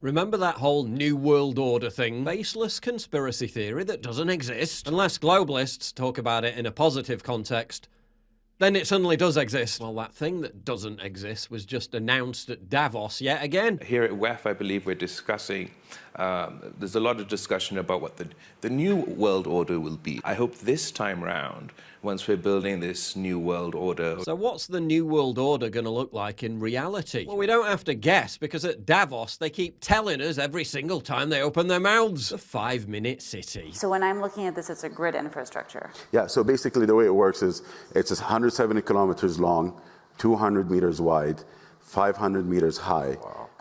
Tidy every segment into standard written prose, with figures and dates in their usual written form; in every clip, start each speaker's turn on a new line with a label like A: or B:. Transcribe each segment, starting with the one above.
A: Remember that whole New World Order thing? Baseless conspiracy theory that doesn't exist? Unless globalists talk about it in a positive context, then it suddenly does exist. Well, that thing that doesn't exist was just announced at Davos yet again.
B: Here at WEF, I believe we're discussing, there's a lot of discussion about what the new world order will be. I hope this time round, once we're building this new world order.
A: So what's the new world order going to look like in reality? Well, we don't have to guess, because at Davos, they keep telling us every single time they open their mouths. A 5-minute city.
C: So when I'm looking at this, it's a grid infrastructure.
D: Yeah, so basically the way it works is it's 170 kilometers long, 200 meters wide, 500 meters high.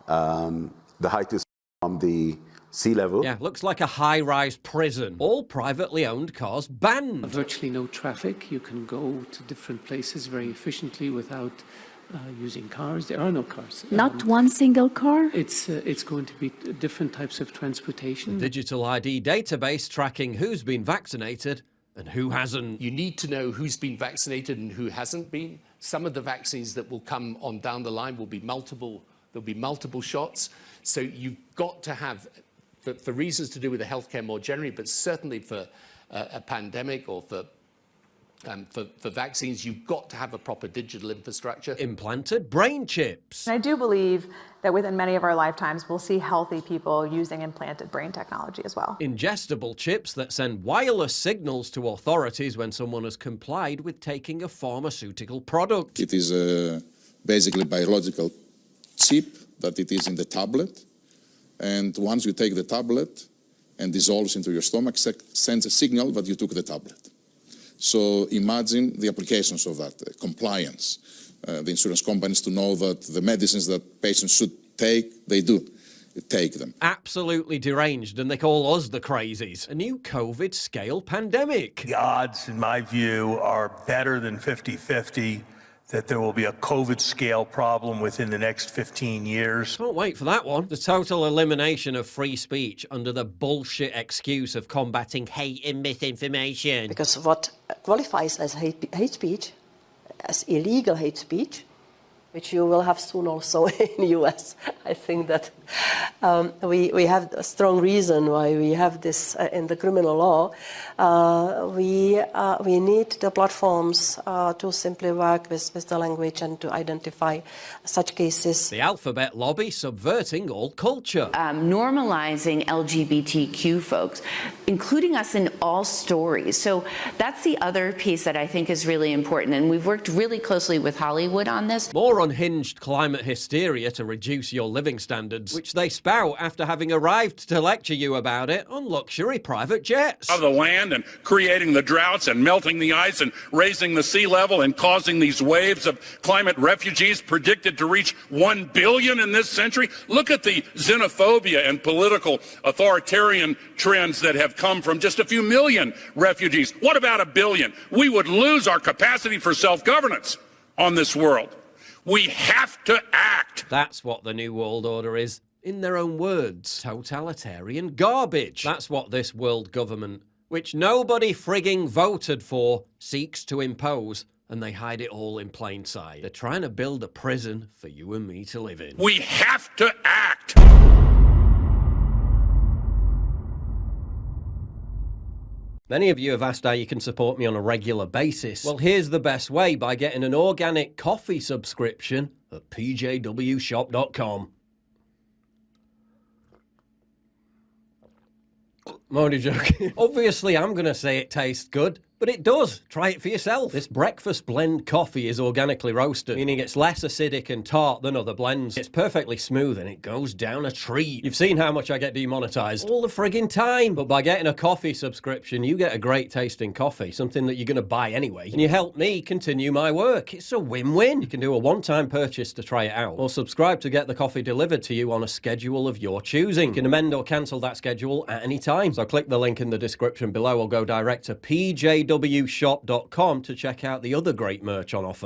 D: Wow. The height is from the sea level.
A: Yeah, looks like a high-rise prison. All privately owned cars banned.
E: Virtually no traffic. You can go to different places very efficiently without using cars. There are no cars.
F: Not one single car?
E: It's going to be different types of transportation.
A: The digital ID database tracking who's been vaccinated and who hasn't.
G: You need to know who's been vaccinated and who hasn't been. Some of the vaccines that will come on down the line will be multiple. There'll be multiple shots. So you've got to have, for reasons to do with the healthcare more generally, but certainly for a pandemic or for vaccines, you've got to have a proper digital infrastructure.
A: Implanted brain chips.
H: I do believe that within many of our lifetimes, we'll see healthy people using implanted brain technology as well.
A: Ingestible chips that send wireless signals to authorities when someone has complied with taking a pharmaceutical product.
I: It is basically biological chip that it is in the tablet. And once you take the tablet and dissolves into your stomach, sends a signal that you took the tablet. So imagine the applications of that, compliance. The insurance companies to know that the medicines that patients should take, they do take them.
A: Absolutely deranged, and they call us the crazies. A new COVID-scale pandemic.
J: The odds, in my view, are better than 50-50. That there will be a COVID-scale problem within the next 15 years.
A: Can't wait for that one. The total elimination of free speech under the bullshit excuse of combating hate and misinformation.
K: Because what qualifies as hate speech, as illegal hate speech, which you will have soon also in the US. I think that we have a strong reason why we have this in the criminal law. We need the platforms to simply work with the language and to identify such cases.
A: The alphabet lobby subverting all culture.
C: Normalizing LGBTQ folks, including us in all stories. So that's the other piece that I think is really important. And we've worked really closely with Hollywood on this.
A: More unhinged climate hysteria to reduce your living standards, which they spout after having arrived to lecture you about it on luxury private jets.
L: Of the land and creating the droughts and melting the ice and raising the sea level and causing these waves of climate refugees predicted to reach 1 billion in this century. Look at the xenophobia and political authoritarian trends that have come from just a few million refugees. What about 1 billion? We would lose our capacity for self-governance on this world. We have to act.
A: That's what the New World Order is. In their own words, totalitarian garbage. That's what this world government, which nobody frigging voted for, seeks to impose, and they hide it all in plain sight. They're trying to build a prison for you and me to live in.
L: We have to act.
A: Many of you have asked how you can support me on a regular basis. Well, here's the best way, by getting an organic coffee subscription at pjwshop.com. I'm only joking. Obviously, I'm going to say it tastes good, but it does. Try it for yourself. This breakfast blend coffee is organically roasted, meaning it's less acidic and tart than other blends. It's perfectly smooth and it goes down a treat. You've seen how much I get demonetized all the friggin' time. But by getting a coffee subscription, you get a great tasting coffee, something that you're going to buy anyway, and you help me continue my work. It's a win-win. You can do a one-time purchase to try it out, or subscribe to get the coffee delivered to you on a schedule of your choosing. You can amend or cancel that schedule at any time. So click the link in the description below or go direct to pjwshop.com to check out the other great merch on offer.